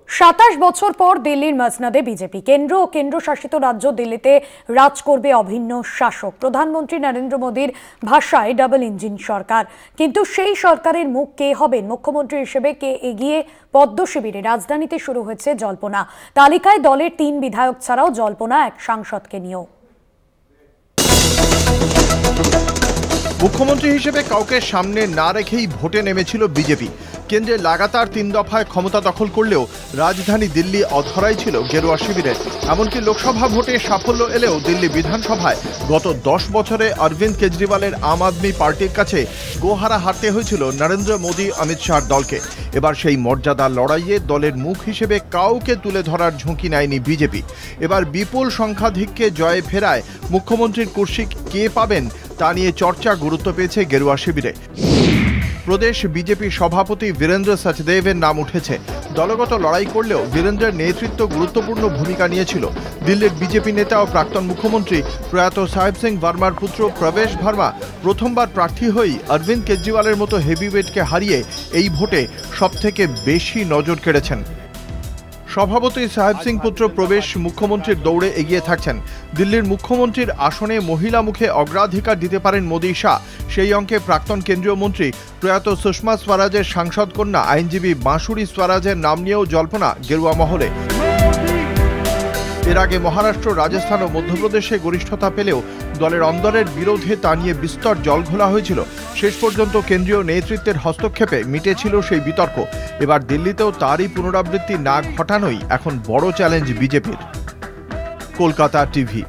27 বছর পর দিল্লির মসনদে বিজেপি। কেন্দ্র ও কেন্দ্রশাসিত রাজ্য দিল্লিতে রাজ করবে অভিন্ন শাসক। প্রধানমন্ত্রী নরেন্দ্র মোদীর ভাষায় ডাবল ইঞ্জিন সরকার। কিন্তু সেই সরকারের মুখ কে হবেন, মুখ্যমন্ত্রী হিসেবে কে এগিয়ে, পদ্ম শিবিরে রাজধানীতে শুরু হয়েছে জল্পনা। তালিকায় দলের 3 বিধায়ক ছাড়াও জল্পনা এক সাংসদকে নিয়েও। মুখ্যমন্ত্রী হিসেবে কাউকে সামনে না রেখেই ভোটে নেমেছিল বিজেপি। কেন্দ্রে লাগাতার 3 দফায় ক্ষমতা দখল করলেও রাজধানী দিল্লি অধরাই ছিল গেরুয়া শিবিরের। এমনকি লোকসভা ভোটে সাফল্য এলেও দিল্লি বিধানসভায় গত 10 বছরে অরবিন্দ কেজরিওয়ালের আম আদমি পার্টির কাছে গোহারা হারতে হয়েছিল নরেন্দ্র মোদী অমিত শাহর দলকে। এবার সেই মর্যাদার লড়াইয়ে দলের মুখ হিসেবে কাউকে তুলে ধরার ঝুঁকি নেয়নি বিজেপি। এবার বিপুল সংখ্যাধিক্যে জয়ে ফেরায় মুখ্যমন্ত্রীর কুর্সি কে পাবেন তা নিয়ে চর্চা গুরুত্ব পেয়েছে গেরুয়া শিবিরে। প্রদেশ বিজেপি সভাপতি বীরেন্দ্র সচদেবের নাম উঠেছে। দলগত লড়াই করলেও বীরেন্দ্রের নেতৃত্ব গুরুত্বপূর্ণ ভূমিকা নিয়েছিল। দিল্লির বিজেপি নেতা ও প্রাক্তন মুখ্যমন্ত্রী প্রয়াত সাহেব সিং ভার্মার পুত্র প্রবেশ ভার্মা প্রথমবার প্রার্থী হয়েই অরবিন্দ কেজরিওয়ালের মতো হেভিওয়েটকে হারিয়ে এই ভোটে সবথেকে বেশি নজর কেড়েছেন। সভাপতি সাহেব সিং পুত্র প্রবেশ মুখ্যমন্ত্রীর দৌড়ে এগিয়ে থাকছেন। দিল্লির মুখ্যমন্ত্রীর আসনে মহিলা মুখে অগ্রাধিকার দিতে পারেন মোদী শাহ। সেই অঙ্কে প্রাক্তন কেন্দ্রীয় মন্ত্রী প্রয়াত সুষমা স্বরাজের সাংসদ কন্যা আইনজীবী বাঁশুরি স্বরাজের নাম নিয়েও জল্পনা গেরুয়া মহলে। এর আগে মহারাষ্ট্র, রাজস্থান ও মধ্যপ্রদেশে গরিষ্ঠতা পেলেও দলের অন্দরের বিরোধে তা নিয়ে বিস্তর জলঘোলা হয়েছিল। শেষ পর্যন্ত কেন্দ্রীয় নেতৃত্বের হস্তক্ষেপে মিটেছিল সেই বিতর্ক। এবার দিল্লিতেও তারই পুনরাবৃত্তি না ঘটানোই এখন বড় চ্যালেঞ্জ বিজেপির। কলকাতা টিভি।